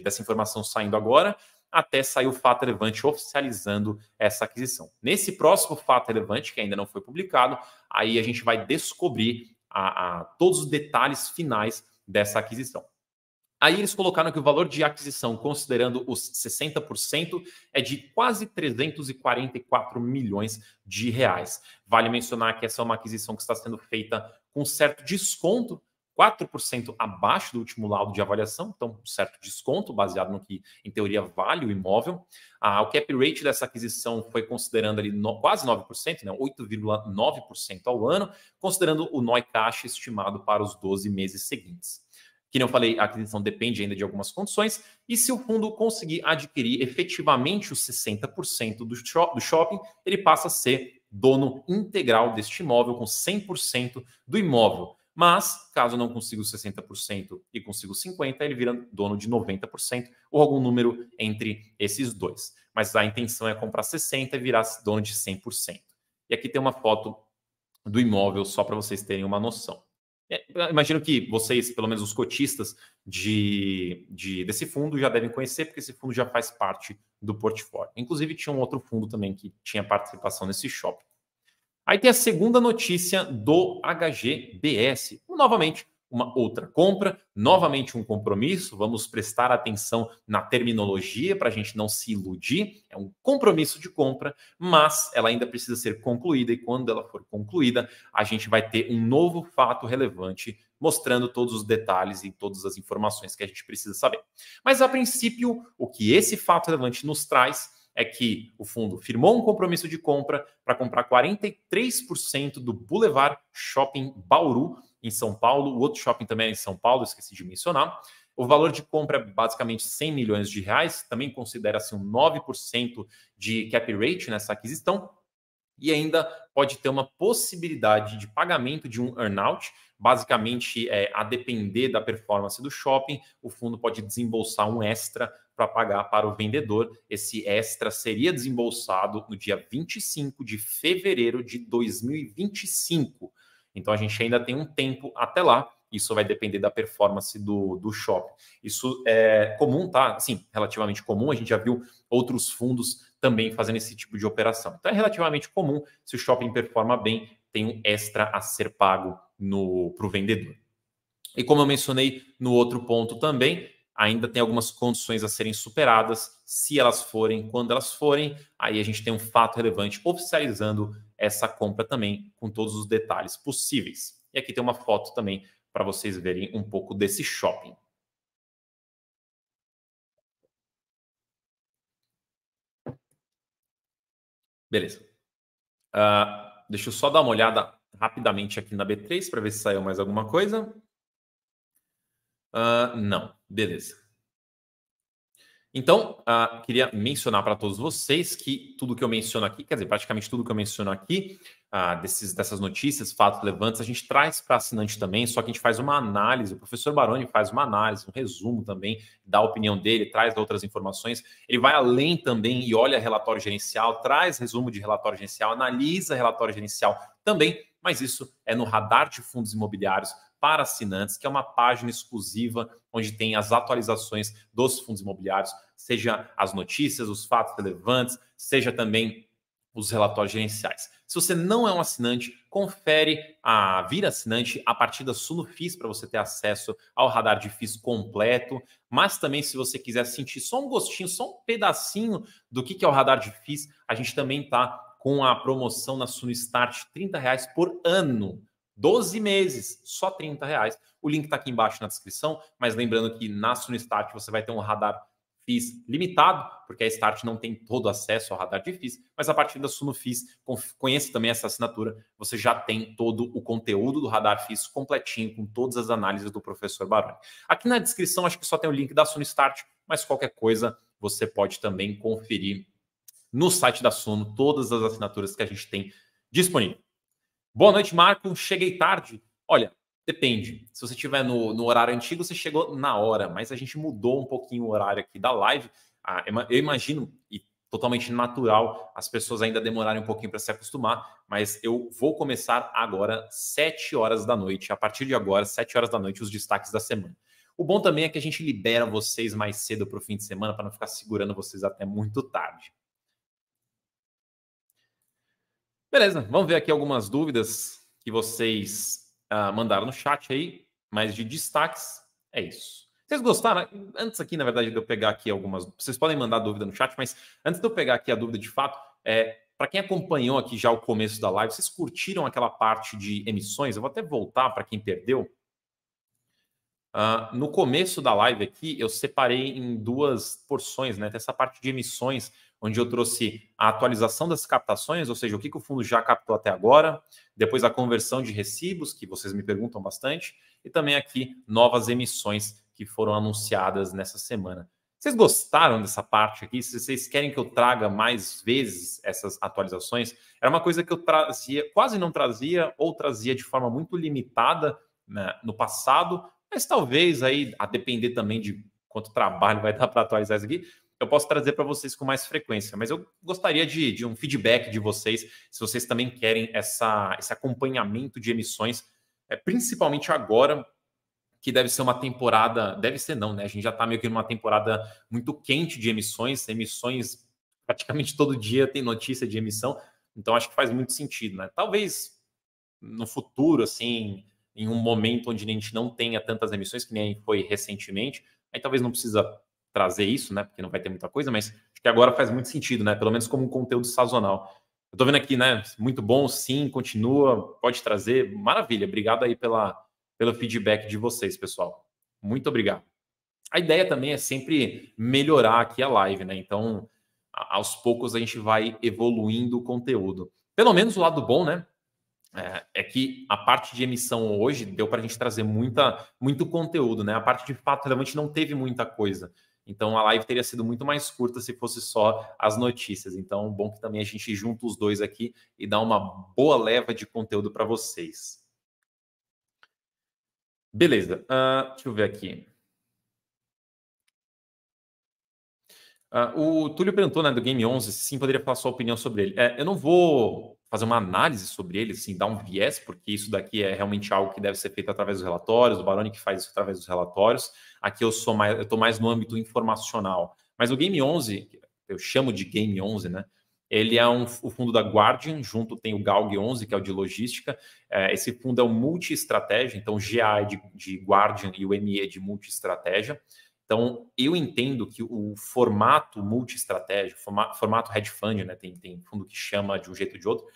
dessa informação saindo agora, até sair o Fato Relevante oficializando essa aquisição. Nesse próximo Fato Relevante, que ainda não foi publicado, aí a gente vai descobrir todos os detalhes finais dessa aquisição. Aí eles colocaram que o valor de aquisição, considerando os 60%, é de quase 344 milhões de reais. Vale mencionar que essa é uma aquisição que está sendo feita com certo desconto, 4% abaixo do último laudo de avaliação, então um certo desconto baseado no que, em teoria, vale o imóvel. O cap rate dessa aquisição foi considerando ali quase 9%, né, 8,9% ao ano, considerando o NOI caixa estimado para os 12 meses seguintes. Que não falei, a aquisição depende ainda de algumas condições, e se o fundo conseguir adquirir efetivamente os 60% do shopping, ele passa a ser dono integral deste imóvel, com 100% do imóvel. Mas, caso não consiga os 60% e consiga os 50%, ele vira dono de 90%, ou algum número entre esses dois. Mas a intenção é comprar 60% e virar dono de 100%. E aqui tem uma foto do imóvel, só para vocês terem uma noção. Imagino que vocês, pelo menos os cotistas desse fundo, já devem conhecer, porque esse fundo já faz parte do portfólio. Inclusive, tinha um outro fundo também que tinha participação nesse shopping. Aí tem a segunda notícia do HGBS. Novamente, uma outra compra, novamente um compromisso. Vamos prestar atenção na terminologia para a gente não se iludir. É um compromisso de compra, mas ela ainda precisa ser concluída, e quando ela for concluída, a gente vai ter um novo fato relevante mostrando todos os detalhes e todas as informações que a gente precisa saber. Mas, a princípio, o que esse fato relevante nos traz é que o fundo firmou um compromisso de compra para comprar 43% do Boulevard Shopping Bauru, em São Paulo. O outro shopping também é em São Paulo, esqueci de mencionar. O valor de compra é basicamente 100 milhões de reais, também considera-se um 9% de cap rate nessa aquisição, e ainda pode ter uma possibilidade de pagamento de um earnout. Basicamente, a depender da performance do shopping, o fundo pode desembolsar um extra para pagar para o vendedor. Esse extra seria desembolsado no dia 25 de fevereiro de 2025. Então, a gente ainda tem um tempo até lá. Isso vai depender da performance do shopping. Isso é comum, tá? Sim, relativamente comum. A gente já viu outros fundos também fazendo esse tipo de operação. Então, é relativamente comum. Se o shopping performa bem, tem um extra a ser pago para o vendedor. E como eu mencionei no outro ponto também, ainda tem algumas condições a serem superadas. Se elas forem, quando elas forem, aí a gente tem um fato relevante oficializando essa compra também, com todos os detalhes possíveis. E aqui tem uma foto também para vocês verem um pouco desse shopping. Beleza. Deixa eu só dar uma olhada rapidamente aqui na B3 para ver se saiu mais alguma coisa. Não. Beleza. Então, queria mencionar para todos vocês que tudo que eu menciono aqui, quer dizer, praticamente tudo que eu menciono aqui, dessas notícias, fatos relevantes, a gente traz para assinante também, só que a gente faz uma análise, o professor Baroni faz uma análise, um resumo também, dá a opinião dele, traz outras informações, ele vai além também e olha relatório gerencial, traz resumo de relatório gerencial, analisa relatório gerencial também, mas isso é no Radar de Fundos Imobiliários para assinantes, que é uma página exclusiva onde tem as atualizações dos fundos imobiliários, seja as notícias, os fatos relevantes, seja também os relatórios gerenciais. Se você não é um assinante, confere vira assinante a partir da Sunofis para você ter acesso ao radar de FIIs completo, mas também se você quiser sentir só um gostinho, só um pedacinho do que é o radar de FIIs, a gente também está com a promoção na Sunstart, R$30 por ano. 12 meses, só R$30. O link está aqui embaixo na descrição, mas lembrando que na Sunstart você vai ter um radar FIIs limitado, porque a Start não tem todo acesso ao radar de FIIs, mas a partir da Suno FIIs, conheça também essa assinatura, você já tem todo o conteúdo do radar FIIs completinho, com todas as análises do professor Baroni. Aqui na descrição, acho que só tem o link da Suno Start, mas qualquer coisa você pode também conferir no site da Suno todas as assinaturas que a gente tem disponível. Boa noite, Marco. Cheguei tarde. Olha, depende. Se você estiver no horário antigo, você chegou na hora, mas a gente mudou um pouquinho o horário aqui da live. Eu imagino, e totalmente natural, as pessoas ainda demorarem um pouquinho para se acostumar, mas eu vou começar agora, 7 horas da noite. A partir de agora, 7 horas da noite, os destaques da semana. O bom também é que a gente libera vocês mais cedo para o fim de semana, para não ficar segurando vocês até muito tarde. Beleza, vamos ver aqui algumas dúvidas que vocês mandaram no chat aí, mas de destaques é isso. Vocês gostaram? Antes aqui, na verdade, de eu pegar aqui algumas... Vocês podem mandar dúvida no chat, mas antes de eu pegar aqui a dúvida de fato, para quem acompanhou aqui já o começo da live, vocês curtiram aquela parte de emissões? Eu vou até voltar para quem perdeu. No começo da live aqui, eu separei em 2 porções, né? Tem essa parte de emissões, onde eu trouxe a atualização das captações, ou seja, o que o fundo já captou até agora, depois a conversão de recibos, que vocês me perguntam bastante, e também aqui novas emissões que foram anunciadas nessa semana. Vocês gostaram dessa parte aqui? Se vocês querem que eu traga mais vezes essas atualizações, era uma coisa que eu trazia, quase não trazia, ou trazia de forma muito limitada, né, no passado, mas talvez aí, a depender também de quanto trabalho vai dar para atualizar isso aqui, eu posso trazer para vocês com mais frequência. Mas eu gostaria de um feedback de vocês, se vocês também querem esse acompanhamento de emissões, principalmente agora, que deve ser uma temporada... Deve ser não, né? A gente já está meio que numa temporada muito quente de emissões praticamente todo dia tem notícia de emissão, então acho que faz muito sentido, né? Talvez no futuro, assim... em um momento onde a gente não tenha tantas emissões, que nem foi recentemente, aí talvez não precisa trazer isso, né? Porque não vai ter muita coisa, mas acho que agora faz muito sentido, né? Pelo menos como um conteúdo sazonal. Eu tô vendo aqui, né? Muito bom, sim, continua, pode trazer. Maravilha, obrigado aí pelo feedback de vocês, pessoal. Muito obrigado. A ideia também é sempre melhorar aqui a live, né? Então, aos poucos a gente vai evoluindo o conteúdo. Pelo menos o lado bom, né? É que a parte de emissão hoje deu para a gente trazer muito conteúdo, né? A parte de fato relevante não teve muita coisa. Então a live teria sido muito mais curta se fosse só as notícias. Então, bom que também a gente junta os dois aqui e dá uma boa leva de conteúdo para vocês. Beleza, deixa eu ver aqui. O Túlio perguntou, né, do Game 11, sim, poderia falar sua opinião sobre ele. Eu não vou fazer uma análise sobre ele, assim, dar um viés, porque isso daqui é realmente algo que deve ser feito através dos relatórios, o Baroni que faz isso através dos relatórios. Aqui eu estou mais no âmbito informacional. Mas o Game 11, eu chamo de Game 11, né? Ele é o fundo da Guardian, junto tem o Galg 11, que é o de logística. Esse fundo é um multi-estratégia, então o GA é de Guardian e o ME é de multi-estratégia. Então, eu entendo que o formato multi-estratégia, formato hedge fund, né, tem fundo que chama de um jeito ou de outro,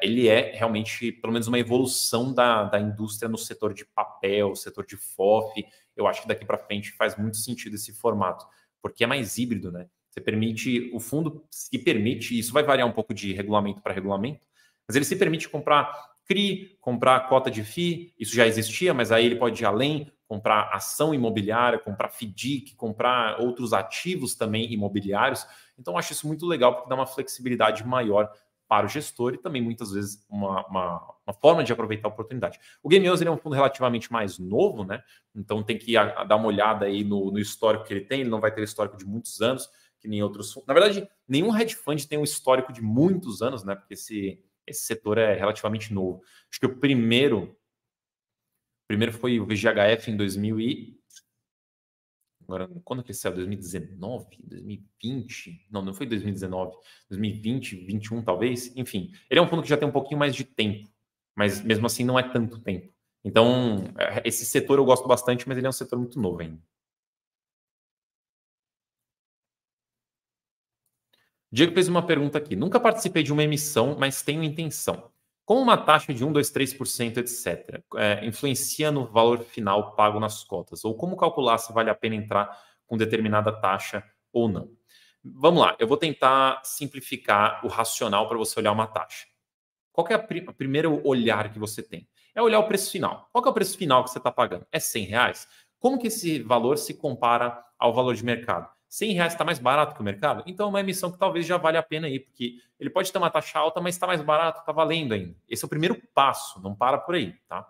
ele é realmente, pelo menos, uma evolução da indústria no setor de papel, setor de FOF. Eu acho que daqui para frente faz muito sentido esse formato, porque é mais híbrido, né? Você permite, o fundo se permite, isso vai variar um pouco de regulamento para regulamento, mas ele se permite comprar CRI, comprar cota de FII, isso já existia, mas aí ele pode ir além, comprar ação imobiliária, comprar FDIC, comprar outros ativos também imobiliários. Então, eu acho isso muito legal, porque dá uma flexibilidade maior para o gestor e também, muitas vezes, uma forma de aproveitar a oportunidade. O Game 11 é um fundo relativamente mais novo, né? Então, tem que dar uma olhada aí no histórico que ele tem. Ele não vai ter histórico de muitos anos, que nem outros fundos. Na verdade, nenhum hedge fund tem um histórico de muitos anos, né? Porque esse setor é relativamente novo. Acho que o primeiro foi o VGHF em 2000 e... Agora, quando que ele saiu? 2019? 2020? Não foi 2019. 2020, 2021 talvez. Enfim, ele é um fundo que já tem um pouquinho mais de tempo, mas mesmo assim não é tanto tempo. Então, esse setor eu gosto bastante, mas ele é um setor muito novo ainda. Diego fez uma pergunta aqui. Nunca participei de uma emissão, mas tenho intenção. Como uma taxa de 1, 2, 3%, etc., influencia no valor final pago nas cotas? Ou como calcular se vale a pena entrar com determinada taxa ou não. Vamos lá, eu vou tentar simplificar o racional para você olhar uma taxa. Qual que é o primeiro olhar que você tem? É olhar o preço final. Qual que é o preço final que você está pagando? É R$100? Como que esse valor se compara ao valor de mercado? R$100 está mais barato que o mercado? Então é uma emissão que talvez já valha a pena ir, porque ele pode ter uma taxa alta, mas está mais barato, está valendo ainda. Esse é o primeiro passo, não para por aí, tá?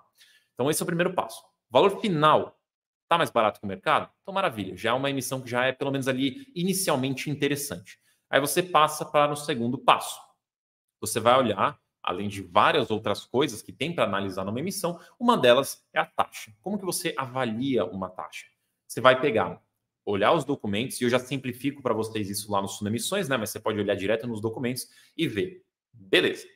Então esse é o primeiro passo. O valor final está mais barato que o mercado? Então maravilha, já é uma emissão que já é pelo menos ali inicialmente interessante. Aí você passa para o segundo passo. Você vai olhar, além de várias outras coisas que tem para analisar numa emissão, uma delas é a taxa. Como que você avalia uma taxa? Você vai pegar, olhar os documentos, e eu já simplifico para vocês isso lá no Suno Emissões, né? Mas você pode olhar direto nos documentos e ver. Beleza.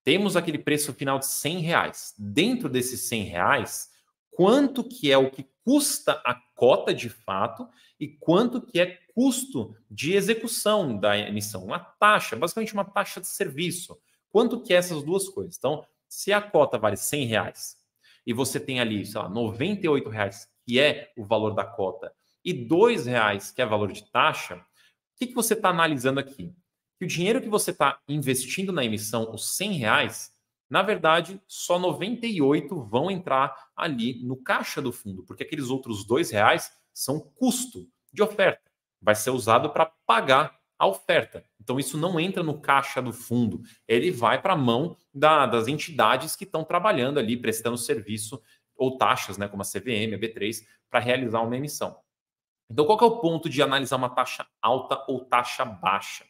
Temos aquele preço final de R$100. Dentro desses R$100, quanto que é o que custa a cota de fato e quanto que é custo de execução da emissão? Uma taxa, basicamente uma taxa de serviço. Quanto que é essas duas coisas? Então, se a cota vale R$100 e você tem ali, sei lá, R$98, que é o valor da cota, e R$2, que é o valor de taxa, o que você está analisando aqui? Que o dinheiro que você está investindo na emissão, os R$100, na verdade, só 98 vão entrar ali no caixa do fundo, porque aqueles outros R$2 são custo de oferta. Vai ser usado para pagar a oferta. Então, isso não entra no caixa do fundo. Ele vai para a mão das entidades que estão trabalhando ali, prestando serviço ou taxas, né, como a CVM, a B3, para realizar uma emissão. Então, qual que é o ponto de analisar uma taxa alta ou taxa baixa?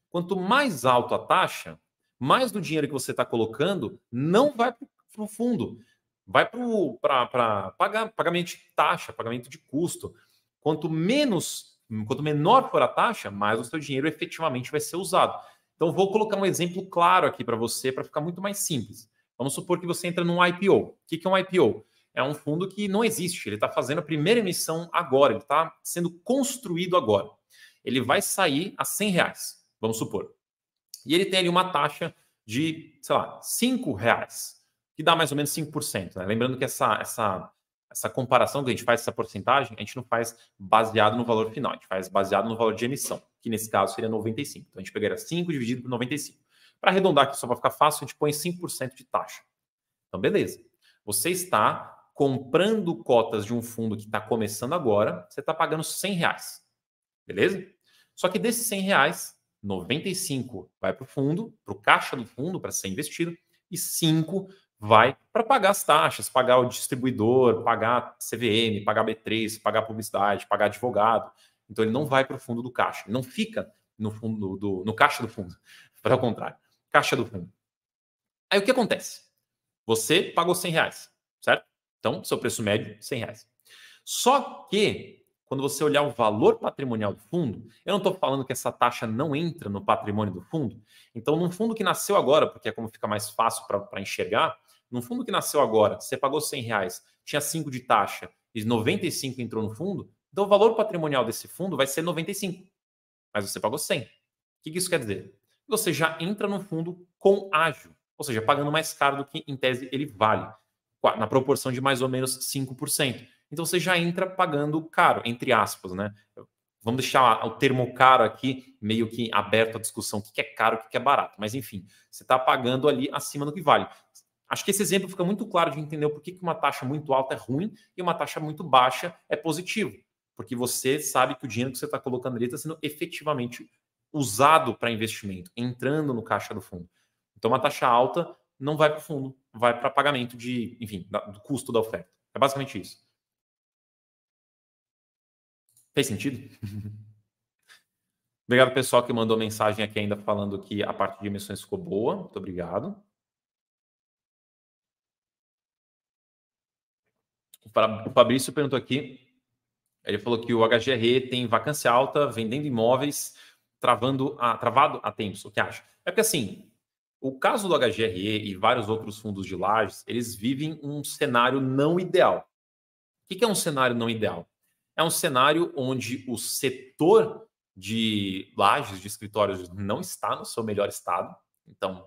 Quanto mais alta a taxa, mais do dinheiro que você está colocando não vai para o fundo, vai para pagamento de taxa, pagamento de custo. Quanto menor for a taxa, mais o seu dinheiro efetivamente vai ser usado. Então, vou colocar um exemplo claro aqui para você, para ficar muito mais simples. Vamos supor que você entra num IPO. O que é um IPO? É um fundo que não existe, ele está fazendo a primeira emissão agora, ele está sendo construído agora. Ele vai sair a R$100, vamos supor. E ele tem ali uma taxa de, sei lá, R$5, que dá mais ou menos 5%. Né? Lembrando que essa comparação que a gente faz, essa porcentagem, a gente não faz baseado no valor final, a gente faz baseado no valor de emissão, que nesse caso seria 95. Então a gente pegaria 5 dividido por 95. Para arredondar aqui, só para ficar fácil, a gente põe 5% de taxa. Então, beleza. Você está comprando cotas de um fundo que está começando agora, você está pagando R$100. Beleza? Só que desses R$100, 95 vai para o fundo, para o caixa do fundo, para ser investido, e 5 vai para pagar as taxas, pagar o distribuidor, pagar CVM, pagar B3, pagar publicidade, pagar advogado. Então ele não vai para o fundo do caixa, ele não fica no fundo no caixa do fundo, para o contrário, caixa do fundo. Aí o que acontece? Você pagou R$100, certo? Então, seu preço médio, R$100. Só que, quando você olhar o valor patrimonial do fundo, eu não estou falando que essa taxa não entra no patrimônio do fundo. Então, num fundo que nasceu agora, porque é como fica mais fácil para enxergar, num fundo que nasceu agora, você pagou R$100, tinha 5 de taxa e 95 entrou no fundo, então o valor patrimonial desse fundo vai ser 95, mas você pagou 100. O que isso quer dizer? Você já entra no fundo com ágio, ou seja, pagando mais caro do que, em tese, ele vale, na proporção de mais ou menos 5%. Então você já entra pagando caro, entre aspas, né? Vamos deixar o termo caro aqui meio que aberto à discussão, o que é caro, o que é barato. Mas enfim, você está pagando ali acima do que vale. Acho que esse exemplo fica muito claro de entender por que uma taxa muito alta é ruim e uma taxa muito baixa é positivo. Porque você sabe que o dinheiro que você está colocando ali está sendo efetivamente usado para investimento, entrando no caixa do fundo. Então uma taxa alta não vai para o fundo, vai para pagamento de, enfim, do custo da oferta. É basicamente isso. Fez sentido? Obrigado, pessoal, que mandou mensagem aqui ainda falando que a parte de emissões ficou boa. Muito obrigado. O Fabrício perguntou aqui, ele falou que o HGRE tem vacância alta, vendendo imóveis, travado há tempos. O que acha? É porque, assim, o caso do HGRE e vários outros fundos de lajes, eles vivem um cenário não ideal. O que é um cenário não ideal? É um cenário onde o setor de lajes, de escritórios, não está no seu melhor estado. Então,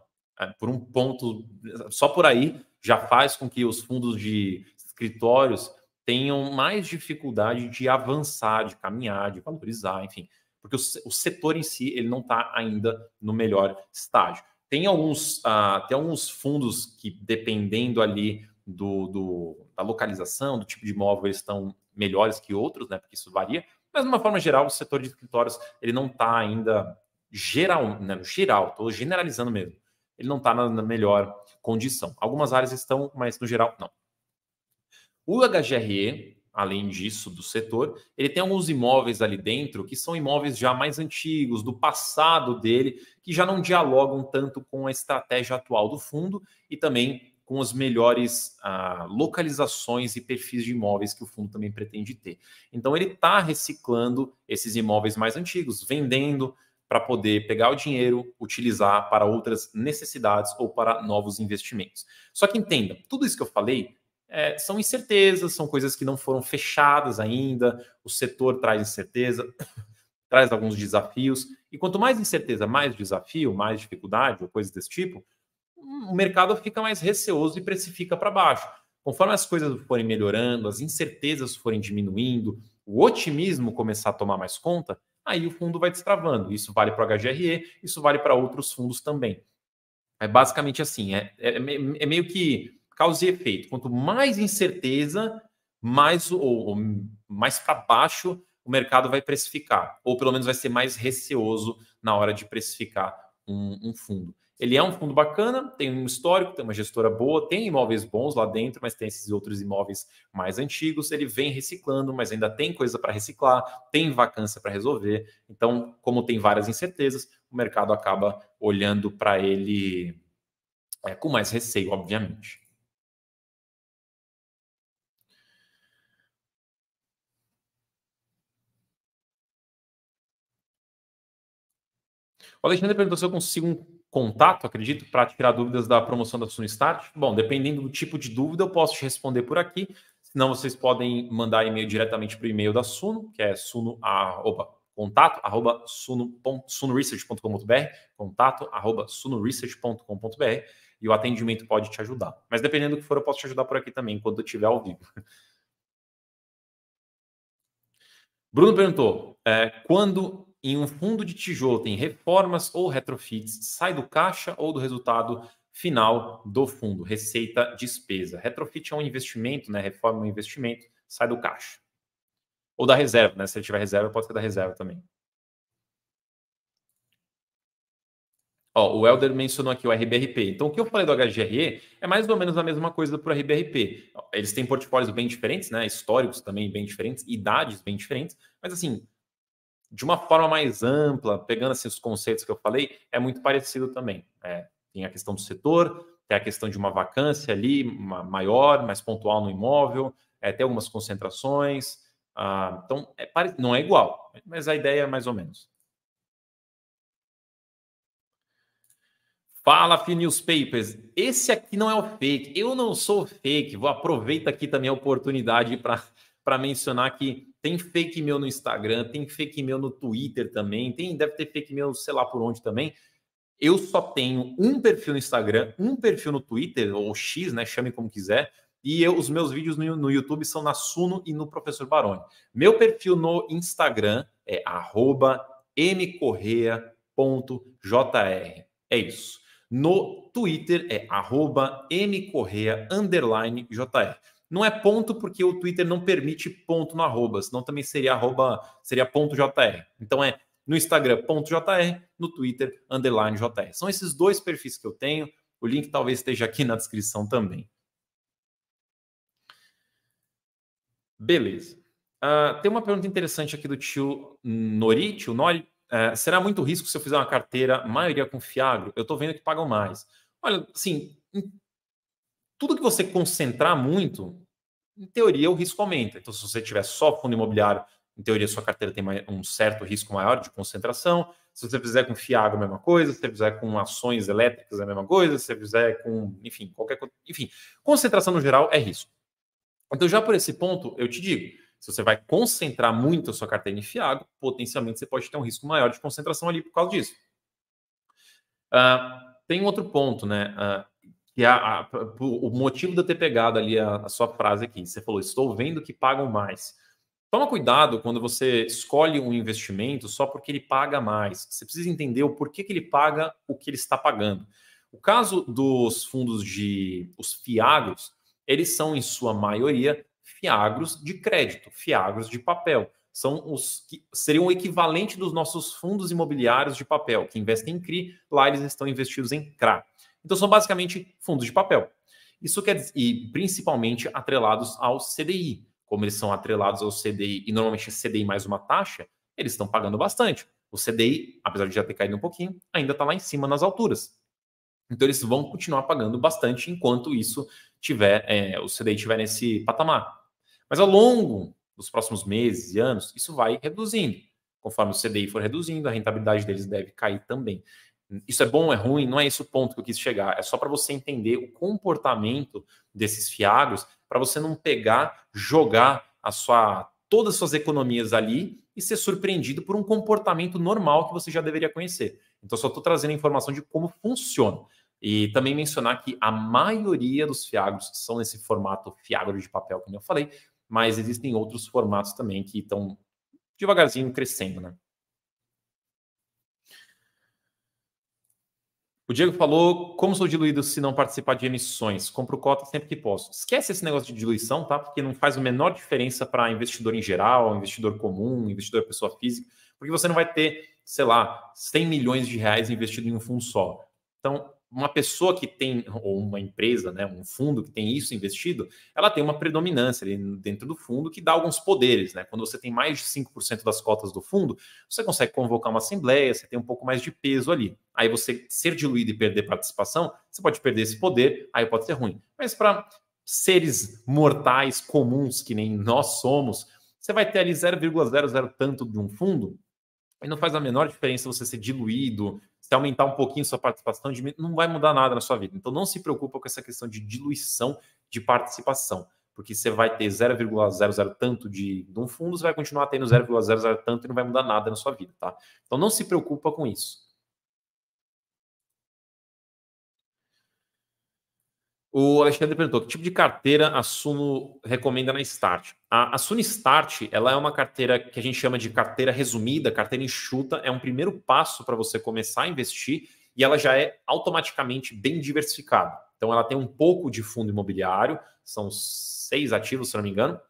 por um ponto, só por aí, já faz com que os fundos de escritórios tenham mais dificuldade de avançar, de caminhar, de valorizar, enfim, porque o setor em si ele não está ainda no melhor estágio. Tem alguns fundos que, dependendo ali da localização, do tipo de imóvel, eles estão melhores que outros, né? Porque isso varia. Mas, de uma forma geral, o setor de escritórios ele não está ainda estou generalizando mesmo. Ele não está na melhor condição. Algumas áreas estão, mas no geral, não. O HGRE, além disso, do setor, ele tem alguns imóveis ali dentro que são imóveis já mais antigos, do passado dele, que já não dialogam tanto com a estratégia atual do fundo e também com as melhores localizações e perfis de imóveis que o fundo também pretende ter. Então, ele está reciclando esses imóveis mais antigos, vendendo para poder pegar o dinheiro, utilizar para outras necessidades ou para novos investimentos. Só que entenda, tudo isso que eu falei são incertezas, são coisas que não foram fechadas ainda, o setor traz incerteza, traz alguns desafios, e quanto mais incerteza, mais desafio, mais dificuldade, ou coisas desse tipo, o mercado fica mais receoso e precifica para baixo. Conforme as coisas forem melhorando, as incertezas forem diminuindo, o otimismo começar a tomar mais conta, aí o fundo vai destravando. Isso vale para o HGRE, isso vale para outros fundos também. É basicamente assim, é meio que causa e efeito. Quanto mais incerteza, mais para baixo o mercado vai precificar, ou pelo menos vai ser mais receoso na hora de precificar um fundo. Ele é um fundo bacana, tem um histórico, tem uma gestora boa, tem imóveis bons lá dentro, mas tem esses outros imóveis mais antigos. Ele vem reciclando, mas ainda tem coisa para reciclar, tem vacância para resolver. Então, como tem várias incertezas, o mercado acaba olhando para ele com mais receio, obviamente. O Alexandre perguntou se eu consigo um contato, acredito, para tirar dúvidas da promoção da Suno Start. Bom, dependendo do tipo de dúvida, eu posso te responder por aqui. Senão, vocês podem mandar e-mail diretamente para o e-mail da Suno, que é contato@sunoresearch.com.br, contato@sunoresearch.com.br, e o atendimento pode te ajudar. Mas dependendo do que for, eu posso te ajudar por aqui também, quando eu estiver ao vivo. Bruno perguntou: quando em um fundo de tijolo tem reformas ou retrofits, sai do caixa ou do resultado final do fundo? Receita, despesa. Retrofit é um investimento, né? Reforma é um investimento, sai do caixa. Ou da reserva, né? Se ele tiver reserva, pode ser da reserva também. Ó, o Helder mencionou aqui o RBRP. Então, o que eu falei do HGRE é mais ou menos a mesma coisa para o RBRP. Eles têm portfólios bem diferentes, né? Históricos também bem diferentes, idades bem diferentes, mas assim, de uma forma mais ampla, pegando assim, os conceitos que eu falei, é muito parecido também. Tem a questão do setor, tem a questão de uma vacância ali maior, mais pontual no imóvel, tem algumas concentrações. Então, não é igual, mas a ideia é mais ou menos. Fala, Newspapers. Esse aqui não é o fake. Eu não sou fake. Vou aproveitar aqui também a oportunidade para mencionar que tem fake meu no Instagram, tem fake meu no Twitter também, deve ter fake meu, sei lá por onde também. Eu só tenho um perfil no Instagram, um perfil no Twitter, ou X, né? Chame como quiser. E os meus vídeos no YouTube são na Suno e no Professor Baroni. Meu perfil no Instagram é @mcorrea.jr. É isso. No Twitter é @mcorrea_jr. Não é ponto porque o Twitter não permite ponto no arroba, senão também seria ponto .jr. Então é no Instagram .jr, no Twitter _jr. São esses dois perfis que eu tenho. O link talvez esteja aqui na descrição também. Beleza. Tem uma pergunta interessante aqui do tio Nori. Será muito risco se eu fizer uma carteira maioria com Fiagro? Eu estou vendo que pagam mais. Olha, assim, tudo que você concentrar muito, em teoria o risco aumenta. Então, se você tiver só fundo imobiliário, em teoria sua carteira tem um certo risco maior de concentração. Se você fizer com Fiagro, a mesma coisa. Se você fizer com ações elétricas, a mesma coisa. Se você fizer com, enfim, qualquer coisa. Enfim, concentração no geral é risco. Então, já por esse ponto, eu te digo, se você vai concentrar muito a sua carteira em Fiagro, potencialmente você pode ter um risco maior de concentração ali por causa disso. Tem um outro ponto, né? Que o motivo de eu ter pegado ali a sua frase aqui. Você falou, estou vendo que pagam mais. Toma cuidado quando você escolhe um investimento só porque ele paga mais. Você precisa entender o porquê que ele paga o que ele está pagando. O caso dos fundos os fiagros, eles são, em sua maioria, fiagros de crédito, fiagros de papel. São os que seriam o equivalente dos nossos fundos imobiliários de papel, que investem em CRI, lá eles estão investidos em CRA. Então são basicamente fundos de papel. Isso quer dizer, e principalmente atrelados ao CDI. Como eles são atrelados ao CDI, e normalmente é CDI mais uma taxa, eles estão pagando bastante. O CDI, apesar de já ter caído um pouquinho, ainda está lá em cima nas alturas. Então eles vão continuar pagando bastante enquanto isso o CDI estiver nesse patamar. Mas ao longo dos próximos meses e anos, isso vai reduzindo. Conforme o CDI for reduzindo, a rentabilidade deles deve cair também. Isso é bom, é ruim? Não é esse o ponto que eu quis chegar. É só para você entender o comportamento desses fiagros, para você não pegar, jogar todas as suas economias ali e ser surpreendido por um comportamento normal que você já deveria conhecer. Então, só estou trazendo a informação de como funciona. E também mencionar que a maioria dos fiagros são nesse formato fiagro de papel, como eu falei, mas existem outros formatos também que estão devagarzinho crescendo, né? O Diego falou, como sou diluído se não participar de emissões? Compro cota sempre que posso. Esquece esse negócio de diluição, tá? Porque não faz a menor diferença para investidor em geral, investidor comum, investidor pessoa física, porque você não vai ter, sei lá, 100 milhões de reais investido em um fundo só. Então, uma pessoa que tem, ou uma empresa, né, um fundo que tem isso investido, ela tem uma predominância ali dentro do fundo que dá alguns poderes, né? Quando você tem mais de 5% das cotas do fundo, você consegue convocar uma assembleia, você tem um pouco mais de peso ali. Aí você ser diluído e perder participação, você pode perder esse poder, aí pode ser ruim. Mas para seres mortais comuns, que nem nós somos, você vai ter ali 0,00 tanto de um fundo, e não faz a menor diferença você ser diluído, se aumentar um pouquinho sua participação, não vai mudar nada na sua vida. Então não se preocupa com essa questão de diluição de participação, porque você vai ter 0,00 tanto de um fundo, você vai continuar tendo 0,00 tanto e não vai mudar nada na sua vida, tá? Então não se preocupa com isso. O Alexandre perguntou, que tipo de carteira a Suno recomenda na Start? A Suno Start, ela é uma carteira que a gente chama de carteira resumida, carteira enxuta, é um primeiro passo para você começar a investir e ela já é automaticamente bem diversificada. Então ela tem um pouco de fundo imobiliário, são 6 ativos, se não me engano.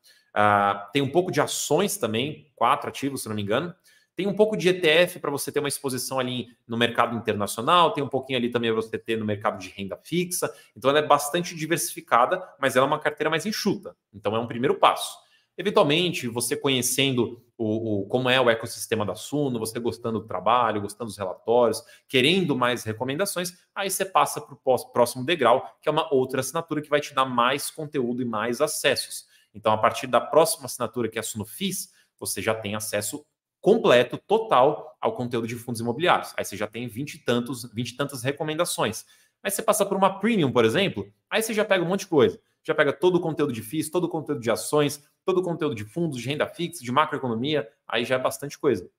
Tem um pouco de ações também, 4 ativos, se não me engano. Tem um pouco de ETF para você ter uma exposição ali no mercado internacional, tem um pouquinho ali também para você ter no mercado de renda fixa. Então ela é bastante diversificada, mas ela é uma carteira mais enxuta. Então é um primeiro passo. Eventualmente, você conhecendo como é o ecossistema da Suno, você gostando do trabalho, gostando dos relatórios, querendo mais recomendações, aí você passa para o próximo degrau, que é uma outra assinatura que vai te dar mais conteúdo e mais acessos. Então, a partir da próxima assinatura, que é a Suno FIS, você já tem acesso completo, total, ao conteúdo de fundos imobiliários. Aí você já tem 20 e tantas recomendações. Aí você passa por uma premium, por exemplo, aí você já pega um monte de coisa. Já pega todo o conteúdo de FIIs, todo o conteúdo de ações, todo o conteúdo de fundos, de renda fixa, de macroeconomia, aí já é bastante coisa.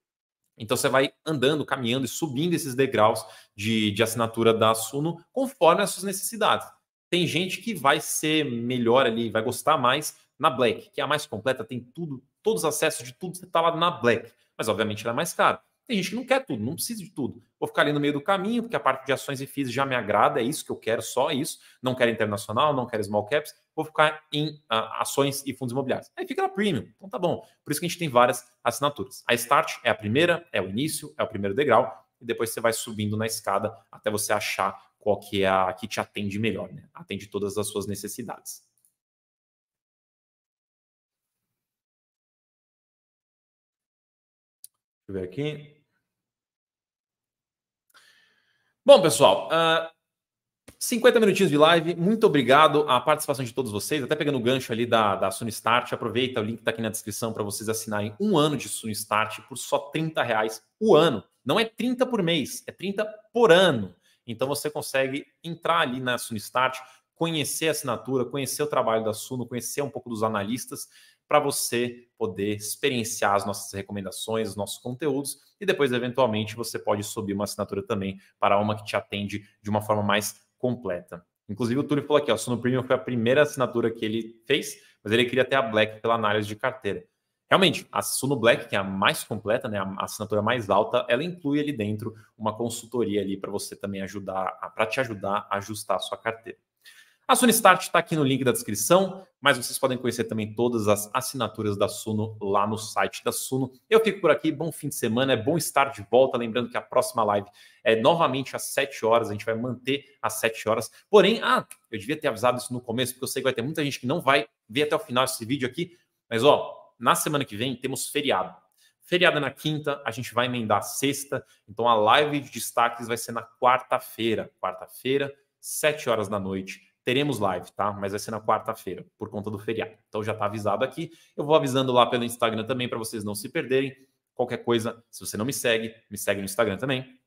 Então você vai andando, caminhando e subindo esses degraus de assinatura da Suno conforme as suas necessidades. Tem gente que vai ser melhor ali, vai gostar mais na Black, que é a mais completa, tem tudo, todos os acessos de tudo, você está lá na Black. Mas obviamente ela é mais cara. Tem gente que não quer tudo, não precisa de tudo. Vou ficar ali no meio do caminho, porque a parte de ações e FIIs já me agrada, é isso que eu quero, só isso. Não quero internacional, não quero small caps, vou ficar em ações e fundos imobiliários. Aí fica na premium, então tá bom. Por isso que a gente tem várias assinaturas. A Start é a primeira, é o início, é o primeiro degrau, e depois você vai subindo na escada até você achar qual que é a que te atende melhor, né? Atende todas as suas necessidades. Deixa eu ver aqui. Bom, pessoal, 50 minutinhos de live. Muito obrigado à participação de todos vocês. Até pegando o gancho ali da Suno Start, aproveita, o link está aqui na descrição para vocês assinarem um ano de Suno Start por só R$30 o ano. Não é 30 por mês, é 30 por ano. Então você consegue entrar ali na Suno Start, conhecer a assinatura, conhecer o trabalho da Suno, conhecer um pouco dos analistas, para você poder experienciar as nossas recomendações, os nossos conteúdos, e depois, eventualmente, você pode subir uma assinatura também para uma que te atende de uma forma mais completa. Inclusive, o Túlio falou aqui, ó, Suno Premium foi a primeira assinatura que ele fez, mas ele queria ter a Black pela análise de carteira. Realmente, a Suno Black, que é a mais completa, né, a assinatura mais alta, ela inclui ali dentro uma consultoria ali para você também ajudar, para te ajudar a ajustar a sua carteira. A Suno Start está aqui no link da descrição, mas vocês podem conhecer também todas as assinaturas da Suno lá no site da Suno. Eu fico por aqui, bom fim de semana, é bom estar de volta. Lembrando que a próxima live é novamente às 7 horas, a gente vai manter às 7 horas. Porém, eu devia ter avisado isso no começo, porque eu sei que vai ter muita gente que não vai ver até o final esse vídeo aqui, mas na semana que vem temos feriado. Feriado é na quinta, a gente vai emendar a sexta, então a live de destaques vai ser na quarta-feira. Quarta-feira, 7 horas da noite. Teremos live, tá? Mas vai ser na quarta-feira, por conta do feriado. Então já tá avisado aqui. Eu vou avisando lá pelo Instagram também, para vocês não se perderem. Qualquer coisa, se você não me segue no Instagram também.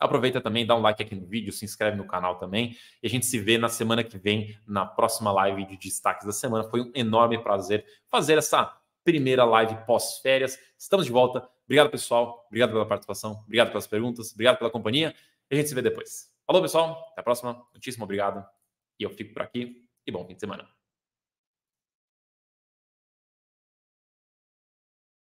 Aproveita também, dá um like aqui no vídeo, se inscreve no canal também. E a gente se vê na semana que vem, na próxima live de destaques da semana. Foi um enorme prazer fazer essa primeira live pós-férias. Estamos de volta. Obrigado, pessoal. Obrigado pela participação. Obrigado pelas perguntas. Obrigado pela companhia. E a gente se vê depois. Falou, pessoal. Até a próxima. Muitíssimo obrigado. E eu fico por aqui. E bom fim de semana.